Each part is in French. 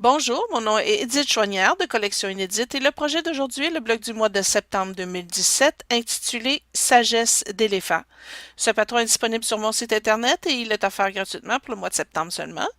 Bonjour, mon nom est Edith Chouanière de Collection Inédite et le projet d'aujourd'hui est le blog du mois de septembre 2017 intitulé Sagesse d'éléphant. Ce patron est disponible sur mon site internet et il est offert gratuitement pour le mois de septembre seulement.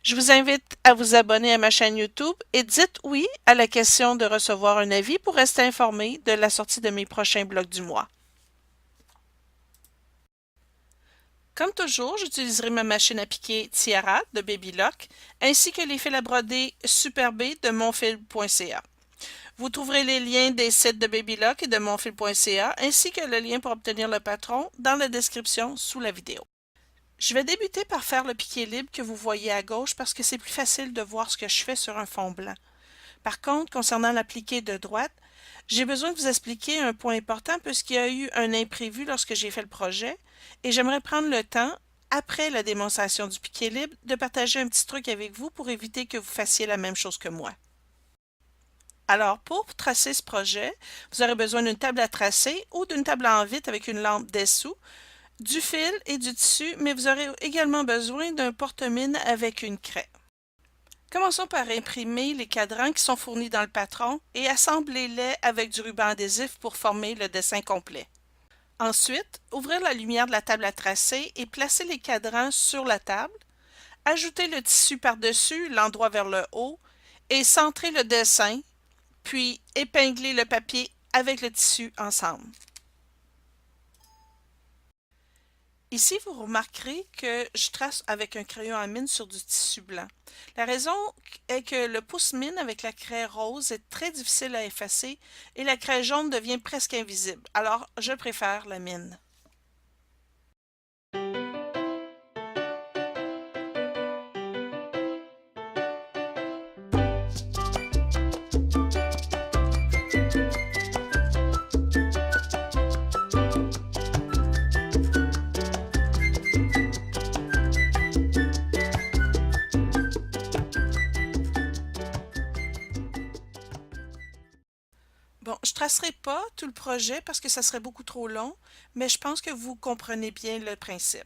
Je vous invite à vous abonner à ma chaîne YouTube et dites oui à la question de recevoir un avis pour rester informé de la sortie de mes prochains blogs du mois. Comme toujours, j'utiliserai ma machine à piquer Tiara de Babylock ainsi que les fils à broder Super B de monfil.ca. Vous trouverez les liens des sites de Babylock et de monfil.ca ainsi que le lien pour obtenir le patron dans la description sous la vidéo. Je vais débuter par faire le piqué libre que vous voyez à gauche parce que c'est plus facile de voir ce que je fais sur un fond blanc. Par contre, concernant l'appliqué de droite, j'ai besoin de vous expliquer un point important puisqu'il y a eu un imprévu lorsque j'ai fait le projet et j'aimerais prendre le temps, après la démonstration du piqué libre, de partager un petit truc avec vous pour éviter que vous fassiez la même chose que moi. Alors, pour tracer ce projet, vous aurez besoin d'une table à tracer ou d'une table en vitre avec une lampe dessous, du fil et du tissu, mais vous aurez également besoin d'un porte-mine avec une craie. Commençons par imprimer les cadrans qui sont fournis dans le patron et assemblez-les avec du ruban adhésif pour former le dessin complet. Ensuite, ouvrez la lumière de la table à tracer et placez les cadrans sur la table. Ajoutez le tissu par-dessus, l'endroit vers le haut, et centrez le dessin, puis épinglez le papier avec le tissu ensemble. Ici, vous remarquerez que je trace avec un crayon à mine sur du tissu blanc. La raison est que le pouce-mine avec la craie rose est très difficile à effacer et la craie jaune devient presque invisible, alors je préfère la mine. Bon, je tracerai pas tout le projet parce que ça serait beaucoup trop long, mais je pense que vous comprenez bien le principe.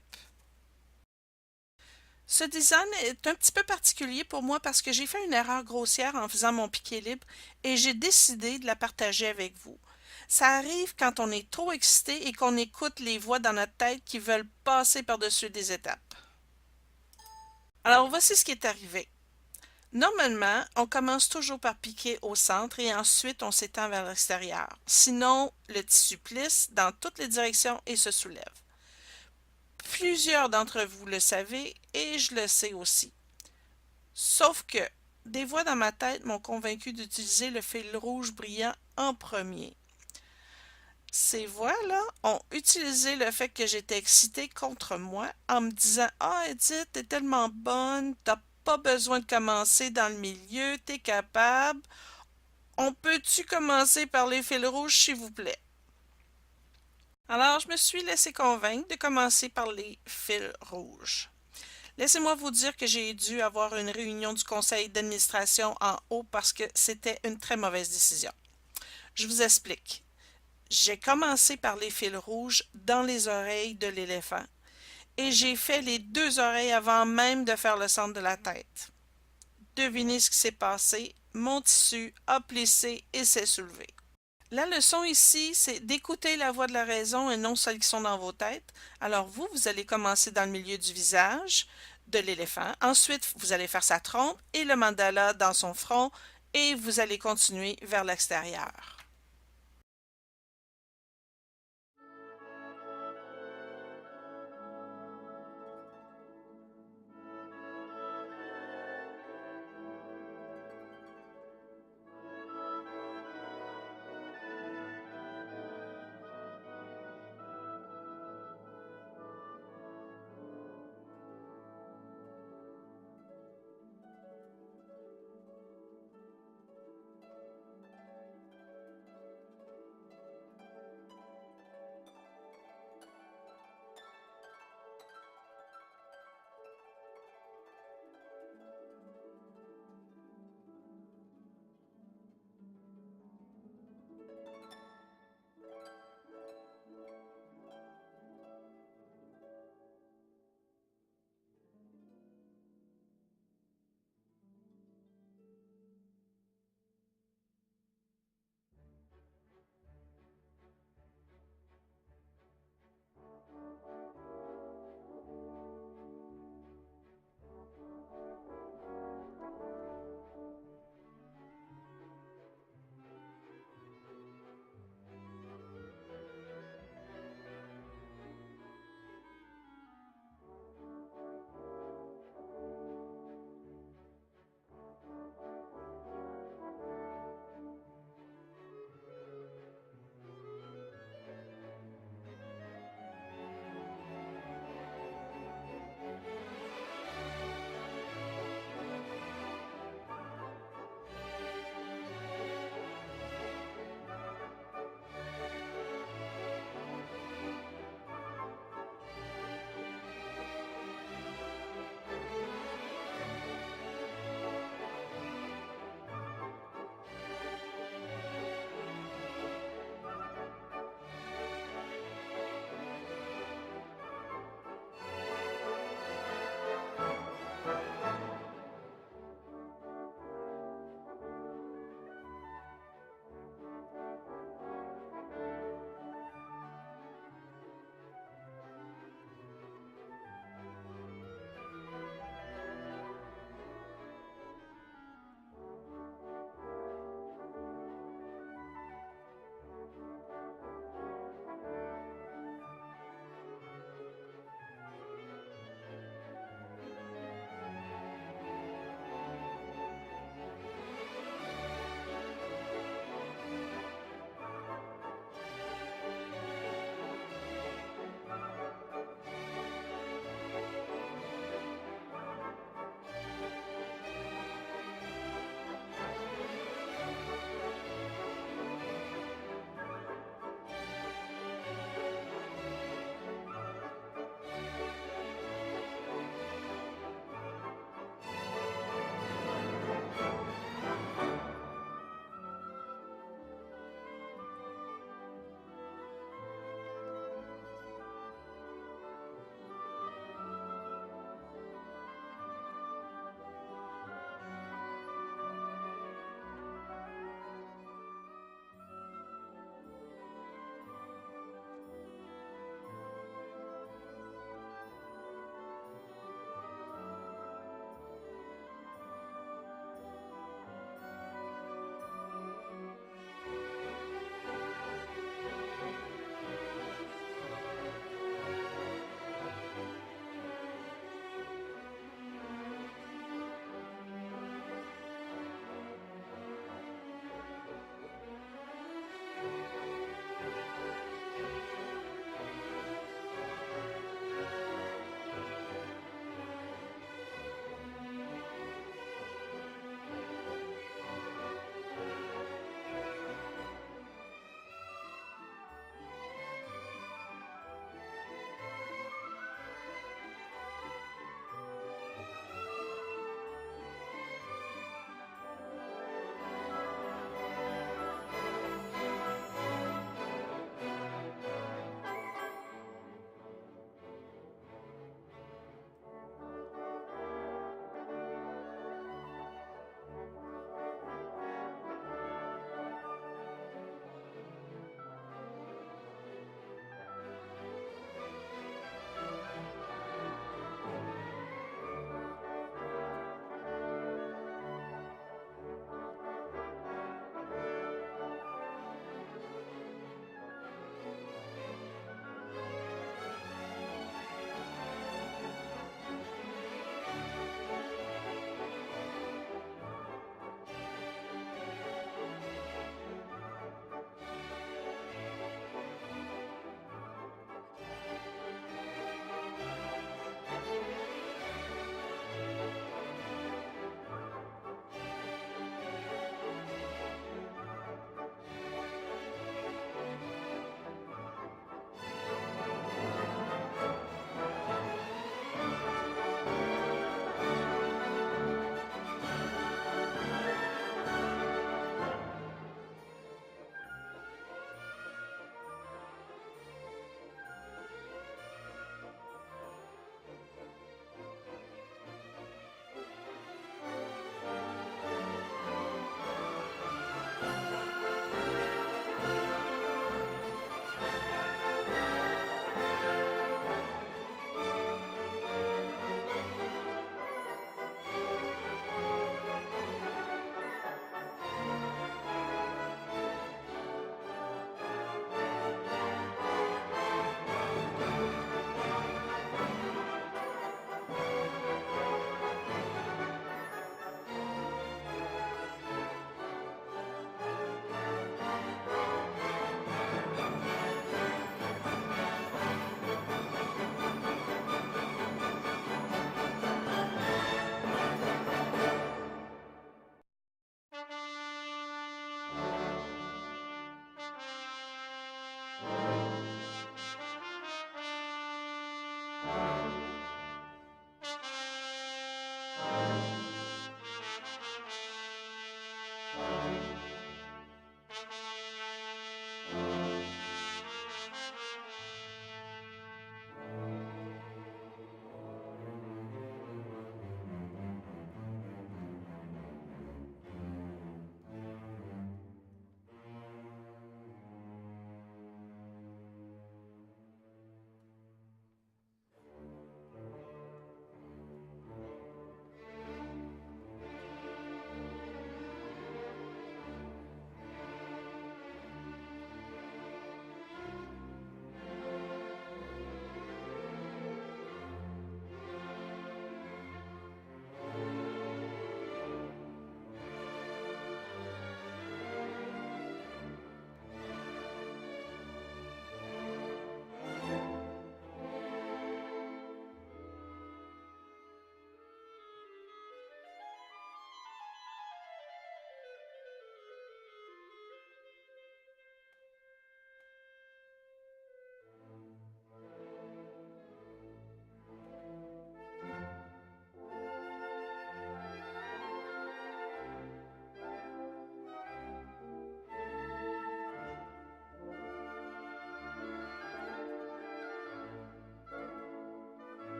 Ce design est un petit peu particulier pour moi parce que j'ai fait une erreur grossière en faisant mon piqué libre et j'ai décidé de la partager avec vous. Ça arrive quand on est trop excité et qu'on écoute les voix dans notre tête qui veulent passer par-dessus des étapes. Alors voici ce qui est arrivé. Normalement, on commence toujours par piquer au centre et ensuite on s'étend vers l'extérieur. Sinon, le tissu plisse dans toutes les directions et se soulève. Plusieurs d'entre vous le savez et je le sais aussi. Sauf que des voix dans ma tête m'ont convaincu d'utiliser le fil rouge brillant en premier. Ces voix-là ont utilisé le fait que j'étais excitée contre moi en me disant Ah, Edith, t'es tellement bonne, t'as pas besoin de commencer dans le milieu, t'es capable. On peut-tu commencer par les fils rouges, s'il vous plaît? Alors, je me suis laissé convaincre de commencer par les fils rouges. Laissez-moi vous dire que j'ai dû avoir une réunion du conseil d'administration en haut parce que c'était une très mauvaise décision. Je vous explique. J'ai commencé par les fils rouges dans les oreilles de l'éléphant et j'ai fait les deux oreilles avant même de faire le centre de la tête. Devinez ce qui s'est passé. Mon tissu a plissé et s'est soulevé. La leçon ici, c'est d'écouter la voix de la raison et non celles qui sont dans vos têtes. Alors vous allez commencer dans le milieu du visage de l'éléphant. Ensuite, vous allez faire sa trompe et le mandala dans son front et vous allez continuer vers l'extérieur.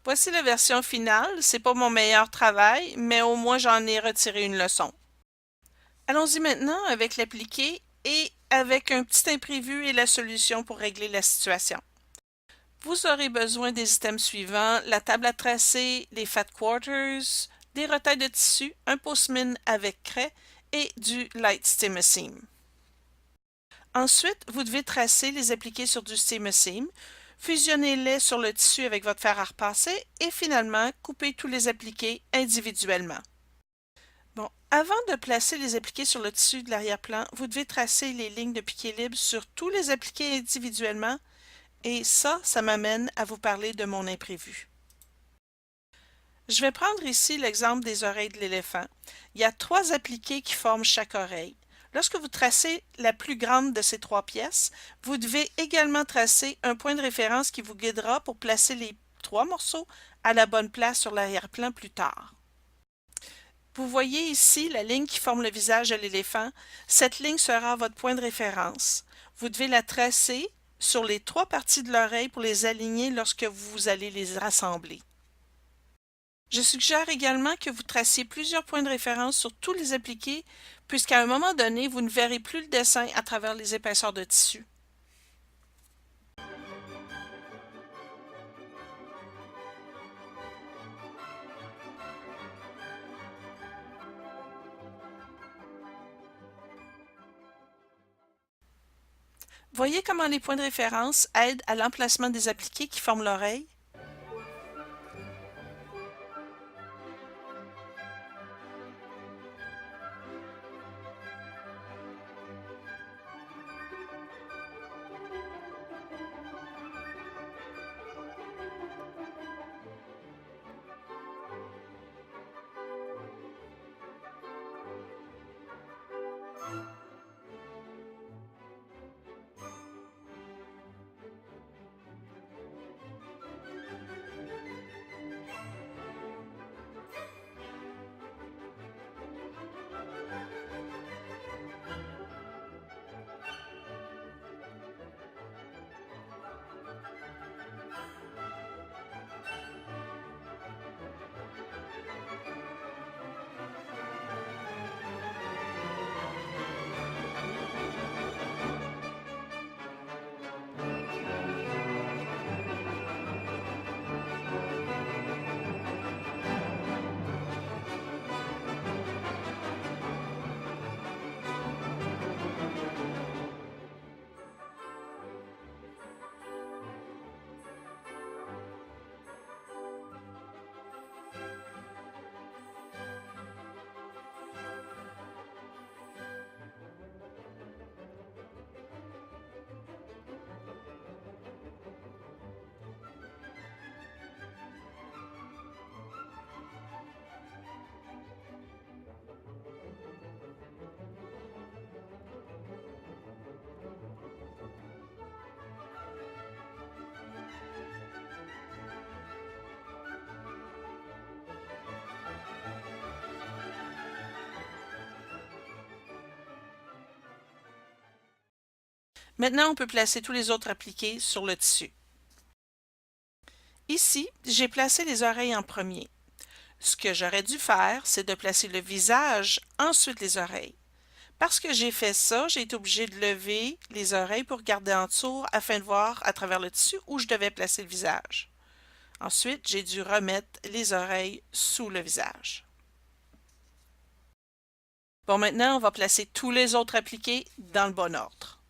Voici la version finale. C'est pas mon meilleur travail, mais au moins j'en ai retiré une leçon. Allons-y maintenant avec l'appliqué et avec un petit imprévu et la solution pour régler la situation. Vous aurez besoin des items suivants, la table à tracer, les fat quarters, des retailles de tissu, un postman avec craie et du light steam-a-seam. Ensuite, vous devez tracer les appliquer sur du steam-a-seam, fusionnez-les sur le tissu avec votre fer à repasser et finalement, coupez tous les appliqués individuellement. Bon, avant de placer les appliqués sur le tissu de l'arrière-plan, vous devez tracer les lignes de piqué libre sur tous les appliqués individuellement et ça m'amène à vous parler de mon imprévu. Je vais prendre ici l'exemple des oreilles de l'éléphant. Il y a 3 appliqués qui forment chaque oreille. Lorsque vous tracez la plus grande de ces 3 pièces, vous devez également tracer un point de référence qui vous guidera pour placer les 3 morceaux à la bonne place sur l'arrière-plan plus tard. Vous voyez ici la ligne qui forme le visage de l'éléphant. Cette ligne sera votre point de référence. Vous devez la tracer sur les 3 parties de l'oreille pour les aligner lorsque vous allez les rassembler. Je suggère également que vous traciez plusieurs points de référence sur tous les appliqués, puisqu'à un moment donné, vous ne verrez plus le dessin à travers les épaisseurs de tissu. Voyez comment les points de référence aident à l'emplacement des appliqués qui forment l'oreille? Maintenant, on peut placer tous les autres appliqués sur le tissu. Ici, j'ai placé les oreilles en premier. Ce que j'aurais dû faire, c'est de placer le visage, ensuite les oreilles. Parce que j'ai fait ça, j'ai été obligée de lever les oreilles pour regarder en dessous afin de voir à travers le tissu où je devais placer le visage. Ensuite, j'ai dû remettre les oreilles sous le visage. Bon, maintenant, on va placer tous les autres appliqués dans le bon ordre.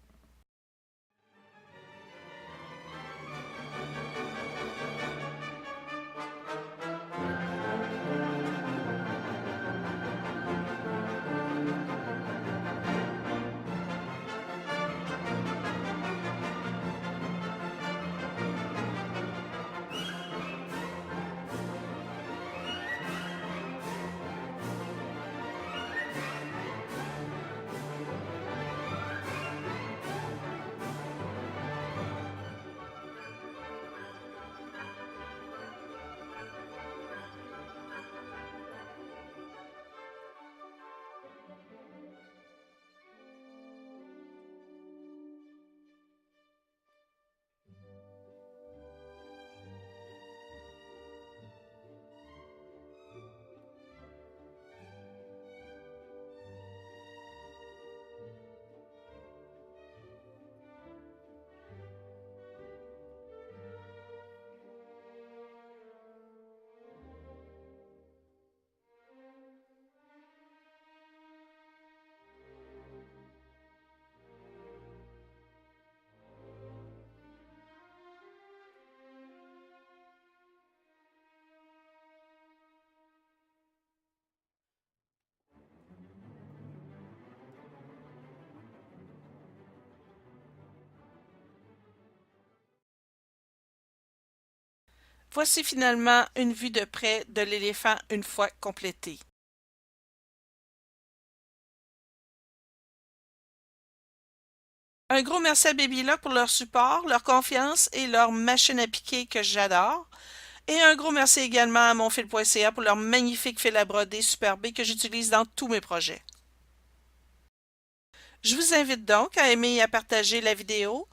Voici finalement une vue de près de l'éléphant une fois complété. Un gros merci à Babylock pour leur support, leur confiance et leur machine à piquer que j'adore. Et un gros merci également à monfil.ca pour leur magnifique fil à broder Super B que j'utilise dans tous mes projets. Je vous invite donc à aimer et à partager la vidéo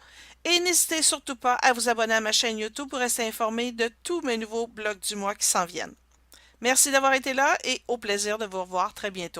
et n'hésitez surtout pas à vous abonner à ma chaîne YouTube pour rester informé de tous mes nouveaux blogs du mois qui s'en viennent. Merci d'avoir été là et au plaisir de vous revoir très bientôt.